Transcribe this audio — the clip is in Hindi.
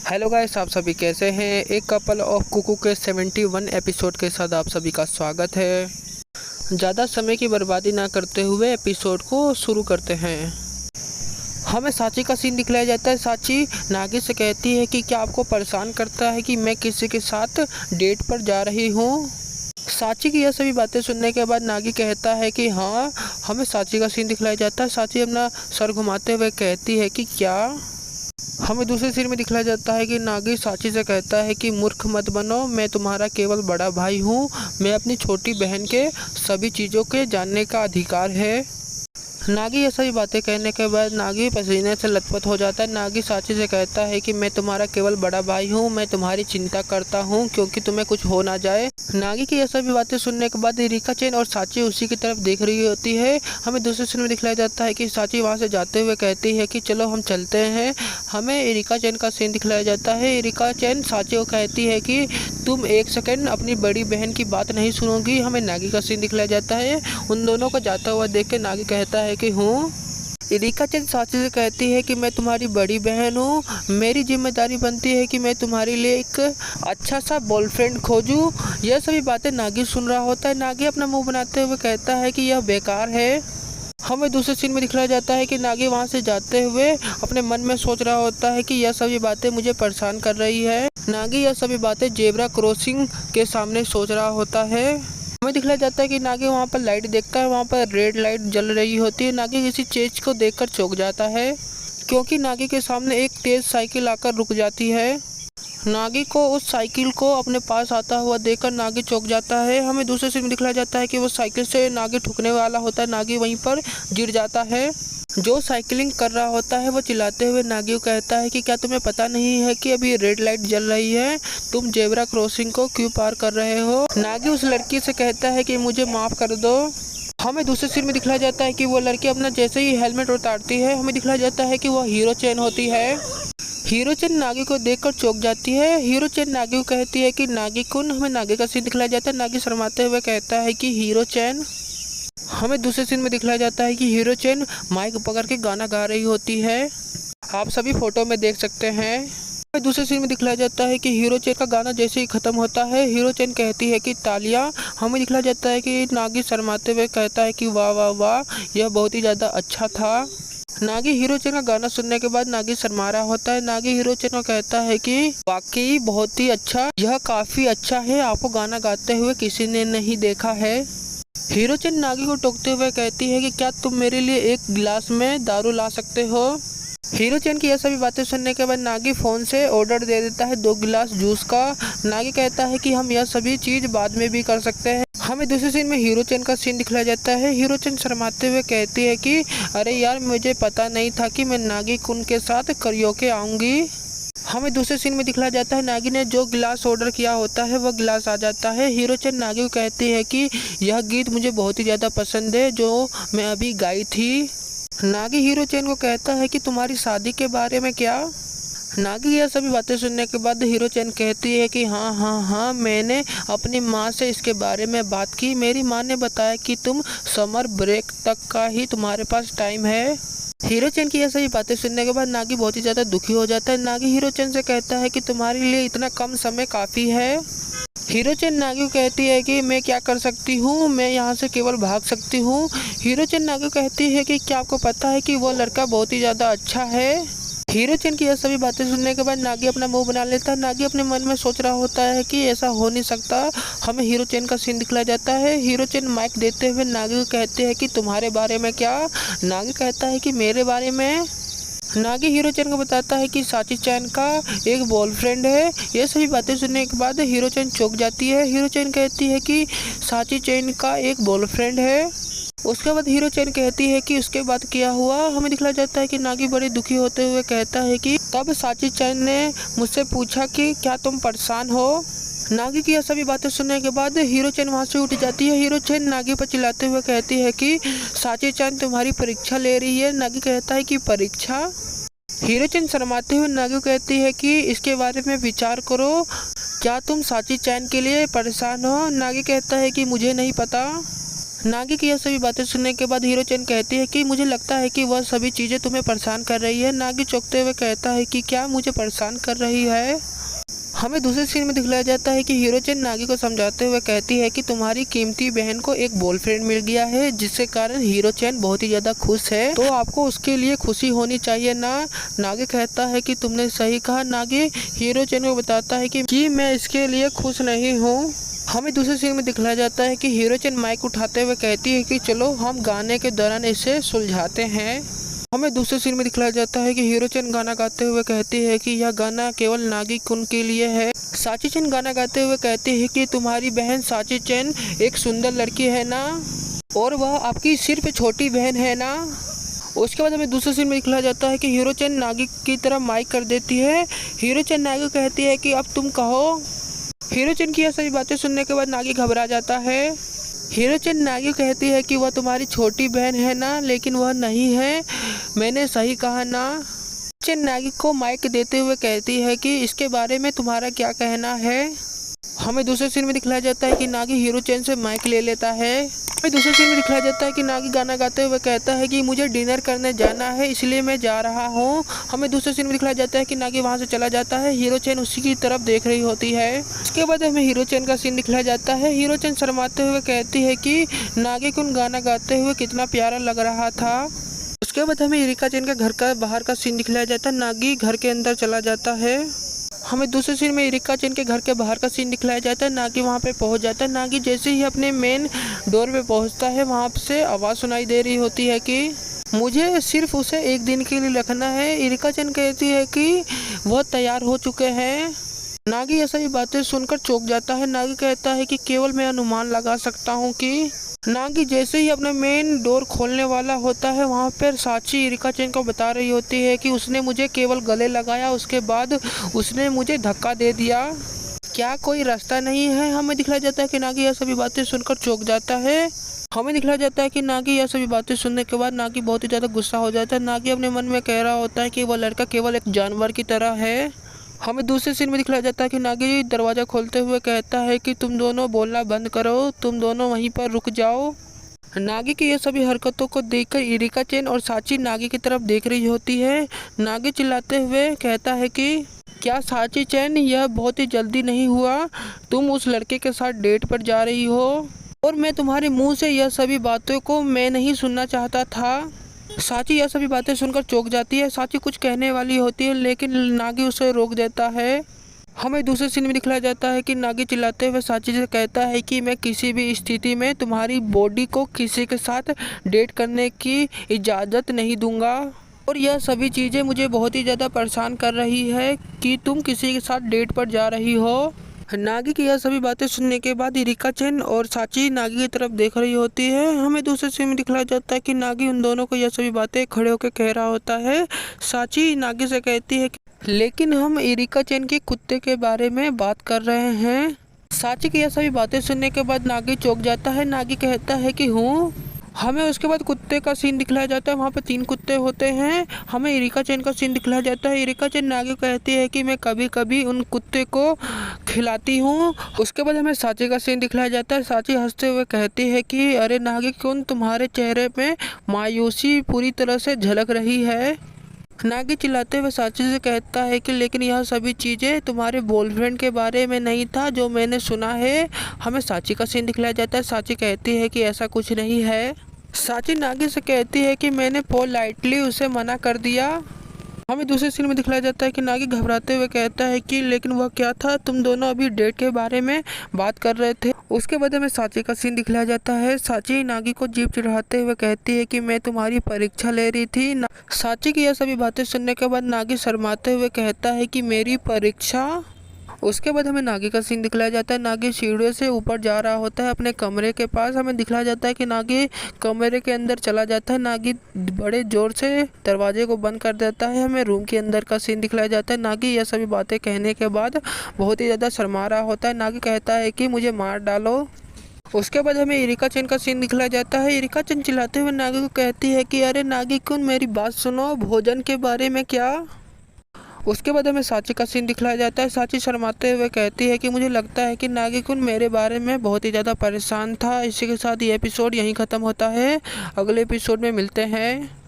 हेलो गाइस, आप सभी कैसे हैं। एक कपल ऑफ कुकू के 71 एपिसोड के साथ आप सभी का स्वागत है। ज़्यादा समय की बर्बादी ना करते हुए एपिसोड को शुरू करते हैं। हमें साची का सीन दिखलाया जाता है। साची नागी से कहती है कि क्या आपको परेशान करता है कि मैं किसी के साथ डेट पर जा रही हूँ। साची की यह सभी बातें सुनने के बाद नागी कहता है कि हाँ। हमें साची का सीन दिखलाया जाता है। साची अपना सर घुमाते हुए कहती है कि क्या। हमें दूसरे सीन में दिखलाया जाता है कि नागी साची से कहता है कि मूर्ख मत बनो, मैं तुम्हारा केवल बड़ा भाई हूँ। मैं अपनी छोटी बहन के सभी चीज़ों के जानने का अधिकार है। नागी ये सभी बातें कहने के बाद नागी पसीने से लथपथ हो जाता है। नागी साची से कहता है कि मैं तुम्हारा केवल बड़ा भाई हूँ, मैं तुम्हारी चिंता करता हूँ क्योंकि तुम्हें कुछ हो ना जाए। नागी की ये सभी बातें सुनने के बाद रिका चैन और साची उसी की तरफ देख रही होती है। हमें दूसरे सीन में दिखलाया जाता है कि साची वहाँ से जाते हुए कहती है कि चलो हम चलते हैं। हमें रिका चैन का सीन दिखलाया जाता है। रिका चैन साची को कहती है कि तुम एक सेकंड अपनी बड़ी बहन की बात नहीं सुनोगी। हमें नागी का सीन दिखलाया जाता है। उन दोनों को जाता हुआ देख के नागी कहता है कि हूँ। रिका चैन साची से कहती है कि मैं तुम्हारी बड़ी बहन हूँ, मेरी जिम्मेदारी बनती है कि मैं तुम्हारे लिए एक अच्छा सा बॉयफ्रेंड खोजूँ। यह सभी बातें नागी सुन रहा होता है। नागी अपना मुंह बनाते हुए कहता है कि यह बेकार है। हमें दूसरे सीन में दिखलाया जाता है कि नागी वहां से जाते हुए अपने मन में सोच रहा होता है कि यह सभी बातें मुझे परेशान कर रही है। नागी यह सभी बातें जेब्रा क्रॉसिंग के सामने सोच रहा होता है। हमें दिखलाया जाता है कि नागी वहाँ पर लाइट देखता है। वहाँ पर रेड लाइट जल रही होती है। नागी किसी चीज को देखकर चौंक जाता है क्योंकि नागी के सामने एक तेज साइकिल आकर रुक जाती है। नागी को उस साइकिल को अपने पास आता हुआ देखकर नागी चौंक जाता है। हमें दूसरे सीन में दिखलाया जाता है कि वो साइकिल से नागी ठुकने वाला होता है। नागी वहीं पर गिर जाता है। जो साइकिलिंग कर रहा होता है वो चिल्लाते हुए नागी को कहता है कि क्या तुम्हें पता नहीं है कि अभी रेड लाइट जल रही है, तुम जेब्रा क्रॉसिंग को क्यों पार कर रहे हो। नागी उस लड़की से कहता है कि मुझे माफ कर दो। हमें दूसरे सीन में दिखलाया जाता है कि वो लड़की अपना जैसे ही हेलमेट उतारती है, हमें दिखलाया जाता है कि वह हीरो चैन होती है। हीरो चैन नागी को देखकर चौंक जाती है। हीरो चैन नागी को कहती है कि नागी कुन। हमें नागी का सीन दिखलाया जाता है। नागी शर्माते हुए कहता है कि हीरो चैन। हमें दूसरे सीन में दिखलाया जाता है कि हीरो चैन माइक पकड़ के गाना गा रही होती है। आप सभी फोटो में देख सकते हैं। हमें दूसरे सीन में दिखलाया जाता है कि हीरो चैन का गाना जैसे ही खत्म होता है, हीरो चैन कहती है कि तालियां। हमें दिखलाया जाता है कि नागी शर्माते हुए कहता है कि वाह वाह वाह, यह बहुत ही ज़्यादा अच्छा था। नागी हीरो चैन का गाना सुनने के बाद नागी शर्मा रहा होता है। नागी हीरो चैन को कहता है कि वाकई बहुत ही अच्छा, यह काफी अच्छा है, आपको गाना गाते हुए किसी ने नहीं देखा है। हीरो चैन नागी को टोकते हुए कहती है कि क्या तुम मेरे लिए एक गिलास में दारू ला सकते हो। हीरो चैन की यह सभी बातें सुनने के बाद नागी फोन से ऑर्डर दे देता है 2 गिलास जूस का। नागी कहता है कि हम यह सभी चीज बाद में भी कर सकते हैं। हमें दूसरे सीन में हीरो चैन का सीन दिखलाया जाता है। हीरो चैन शर्माते हुए कहती है कि अरे यार, मुझे पता नहीं था कि मैं नागी कुन के साथ करियोके आऊंगी। हमें दूसरे सीन में दिखलाया जाता है नागी ने जो गिलास ऑर्डर किया होता है वह गिलास आ जाता है। हीरो चैन नागी को कहती है कि यह गीत मुझे बहुत ही ज़्यादा पसंद है जो मैं अभी गाई थी। नागी हीरो चैन को कहता है कि तुम्हारी शादी के बारे में क्या। नागी यह सभी बातें सुनने के बाद हीरो चैन कहती है कि हाँ हाँ हाँ, मैंने अपनी माँ से इसके बारे में बात की। मेरी माँ ने बताया कि तुम समर ब्रेक तक का ही तुम्हारे पास टाइम है। हीरो चैन की यह सभी बातें सुनने के बाद नागी बहुत ही ज़्यादा दुखी हो जाता है। नागी हीरो चैन से कहता है कि तुम्हारे लिए इतना कम समय काफ़ी है। हीरो चैन नागी को कहती है कि मैं क्या कर सकती हूँ, मैं यहाँ से केवल भाग सकती हूँ। हीरो चैन नागी को कहती है कि क्या आपको पता है कि वो लड़का बहुत ही ज़्यादा अच्छा है। हीरो चैन की यह सभी बातें सुनने के बाद नागी अपना मुंह बना लेता है। नागी अपने मन में सोच रहा होता है कि ऐसा हो नहीं सकता। हमें हीरो चैन का सीन दिखलाया जाता है। हीरो चैन माइक देते हुए नागी को कहते हैं कि तुम्हारे बारे में क्या। नागी कहता है कि मेरे बारे में। नागी हीरो चैन को बताता है कि साची चैन का एक बॉयफ्रेंड है। ये सभी बातें सुनने के बाद हीरो चैन चौंक जाती है। हीरो चैन कहती है कि साची चैन का एक बॉयफ्रेंड है। उसके बाद हीरो चैन कहती है कि उसके बाद क्या हुआ। हमें दिखलाया जाता है कि नागी बड़े दुखी होते हुए कहता है कि तब साची चैन ने मुझसे पूछा कि क्या तुम परेशान हो। नागी की यह सभी बातें सुनने के बाद हीरो चैन वहाँ से उठ जाती है। हीरो चैन नागी पर चिल्लाते हुए कहती है कि साची चैन तुम्हारी परीक्षा ले रही है। नागी कहता है कि परीक्षा। हीरो चैन शर्माते हुए नागी को कहती है कि इसके बारे में विचार करो, क्या तुम साची चैन के लिए परेशान हो। नागी कहता है कि मुझे नहीं पता। नागी की यह सभी बातें सुनने के बाद हीरो चैन कहती है कि मुझे लगता है कि वह सभी चीज़ें तुम्हें परेशान कर रही है। नागी चौंकते हुए कहता है कि क्या मुझे परेशान कर रही है। हमें दूसरे सीन में दिखलाया जाता है कि हीरो चैन नागी को समझाते हुए कहती है कि तुम्हारी कीमती बहन को एक बॉयफ्रेंड मिल गया है, जिसके कारण हीरो चैन बहुत ही ज़्यादा खुश है, तो आपको उसके लिए खुशी होनी चाहिए ना। नागी कहता है कि तुमने सही कहा। नागी हीरो चैन को बताता है कि मैं इसके लिए खुश नहीं हूँ। हमें दूसरे सीन में दिखलाया जाता है कि हीरो चैन माइक उठाते हुए कहती है कि चलो हम गाने के दौरान इसे सुलझाते हैं। हमें दूसरे सीन में दिखलाया जाता है कि हीरो चैन गाना गाते हुए कहती है कि यह गाना केवल नागी कुन के लिए है। साची चैन गाना गाते हुए कहती है कि तुम्हारी बहन साची चैन एक सुंदर लड़की है ना, और वह आपकी सिर्फ छोटी बहन है ना। उसके बाद हमें दूसरे सीन में दिखलाया जाता है कि हीरो चैन नागी की तरफ माइक कर देती है। हीरो चैन नागी को कहती है कि अब तुम कहो। हीरो चैन की यह सभी बातें सुनने के बाद नागी घबरा जाता है। हीरो चैन नागी कहती है कि वह तुम्हारी छोटी बहन है ना, लेकिन वह नहीं है, मैंने सही कहा ना। चैन नागी को माइक देते हुए कहती है कि इसके बारे में तुम्हारा क्या कहना है। हमें दूसरे सीन में दिखलाया जाता है कि नागी हीरो चैन से माइक ले लेता है। हमें दूसरे सीन में दिखलाया जाता है कि नागी गाना गाते हुए कहता है कि मुझे डिनर करने जाना है, इसलिए मैं जा रहा हूँ। हमें दूसरे सीन में दिखलाया जाता है कि नागी वहाँ से चला जाता है। हीरो चैन उसी की तरफ देख रही होती है। उसके बाद हमें हीरो चैन का सीन दिखलाया जाता है। हीरो चैन शर्माते हुए कहती है कि नागी कुन गाना गाते हुए कितना प्यारा लग रहा था। उसके बाद हमें इरिका चैन के घर का बाहर का सीन दिखलाया जाता है। नागी घर के अंदर चला जाता है। हमें दूसरे सीन में इरिका चैन के घर के बाहर का सीन दिखलाया जाता है। नागी वहाँ पे पहुँच जाता है। नागी जैसे ही अपने मेन डोर पे पहुँचता है, वहाँ से आवाज़ सुनाई दे रही होती है कि मुझे सिर्फ उसे एक दिन के लिए रखना है। इरिका चैन कहती है कि वह तैयार हो चुके हैं। नागी ये सभी बातें सुनकर चौंक जाता है। नागी कहता है कि केवल मैं अनुमान लगा सकता हूँ कि नागी जैसे ही अपने मेन डोर खोलने वाला होता है, वहाँ पर साची इरिका चैन को बता रही होती है कि उसने मुझे केवल गले लगाया, उसके बाद उसने मुझे धक्का दे दिया, क्या कोई रास्ता नहीं है। हमें दिखलाया जाता है कि नागी यह सभी बातें सुनकर चौंक जाता है। हमें दिखलाया जाता है कि नागी यह सभी बातें सुनने के बाद नागी बहुत ही ज़्यादा गुस्सा हो जाता है। नागी अपने मन में कह रहा होता है कि वह लड़का केवल एक जानवर की तरह है। हमें दूसरे सीन में दिखलाया जाता है कि नागी दरवाज़ा खोलते हुए कहता है कि तुम दोनों बोलना बंद करो, तुम दोनों वहीं पर रुक जाओ। नागी की ये सभी हरकतों को देखकर इरिका चैन और साची नागी की तरफ देख रही होती है। नागी चिल्लाते हुए कहता है कि क्या साची चैन, यह बहुत ही जल्दी नहीं हुआ, तुम उस लड़के के साथ डेट पर जा रही हो, और मैं तुम्हारे मुंह से यह सभी बातों को मैं नहीं सुनना चाहता था। साची यह सभी बातें सुनकर चौंक जाती है। साची कुछ कहने वाली होती है, लेकिन नागी उसे रोक देता है। हमें दूसरे सीन में दिखलाया जाता है कि नागी चिल्लाते हुए साची से कहता है कि मैं किसी भी स्थिति में तुम्हारी बॉडी को किसी के साथ डेट करने की इजाज़त नहीं दूंगा, और यह सभी चीज़ें मुझे बहुत ही ज़्यादा परेशान कर रही है कि तुम किसी के साथ डेट पर जा रही हो। नागी की यह सभी बातें सुनने के बाद इरिका चैन और साची नागी की तरफ देख रही होती है। हमें दूसरे सीन में दिखलाया जाता है कि नागी उन दोनों को यह सभी बातें खड़े होकर कह रहा होता है। साची नागी से कहती है कि लेकिन हम इरिका चैन के कुत्ते के बारे में बात कर रहे हैं। साची की यह सभी बातें सुनने के बाद नागी चौंक जाता है। नागी कहता है कि हूँ। हमें उसके बाद कुत्ते का सीन दिखलाया जाता है। वहाँ पे 3 कुत्ते होते हैं। हमें इरिका चैन का सीन दिखलाया जाता है। इरिका चैन नागी कहती है कि मैं कभी कभी उन कुत्ते को खिलाती हूँ। उसके बाद हमें साची का सीन दिखलाया जाता है। साची हंसते हुए कहती है कि अरे नागी कुन, तुम्हारे चेहरे पे मायूसी पूरी तरह से झलक रही है। नागी चिल्लाते हुए साची से कहता है कि लेकिन यह सभी चीज़ें तुम्हारे बॉयफ्रेंड के बारे में नहीं था जो मैंने सुना है। हमें साची का सीन दिखलाया जाता है। साची कहती है कि ऐसा कुछ नहीं है। साची नागी से कहती है कि मैंने पोलाइटली उसे मना कर दिया। हमें दूसरे सीन में दिखलाया जाता है कि नागी घबराते हुए कहता है कि लेकिन वह क्या था, तुम दोनों अभी डेट के बारे में बात कर रहे थे। उसके बाद हमें साची का सीन दिखलाया जाता है। साची नागी को जीभ चिढ़ाते हुए कहती है कि मैं तुम्हारी परीक्षा ले रही थी। साची की यह सभी बातें सुनने के बाद नागी शर्माते हुए कहता है कि मेरी परीक्षा। उसके बाद हमें नागी का सीन दिखलाया जाता है। नागी सीढ़ियों से ऊपर जा रहा होता है अपने कमरे के पास। हमें दिखलाया जाता है कि नागी कमरे के अंदर चला जाता है। नागी बड़े ज़ोर से दरवाजे को बंद कर देता है। हमें रूम के अंदर का सीन दिखलाया जाता है। नागी यह सभी बातें कहने के बाद बहुत ही ज़्यादा शर्मा रहा होता है। नागी कहता है कि मुझे मार डालो। उसके बाद हमें इरिका चैन का सीन दिखलाया जाता है। इरिका चैन चिल्लाते हुए नागी को कहती है कि अरे नागी कुन, मेरी बात सुनो, भोजन के बारे में क्या। उसके बाद हमें साची का सीन दिखलाया जाता है। साची शर्माते हुए कहती है कि मुझे लगता है कि नागी-कुन मेरे बारे में बहुत ही ज़्यादा परेशान था। इसी के साथ ये एपिसोड यहीं ख़त्म होता है। अगले एपिसोड में मिलते हैं।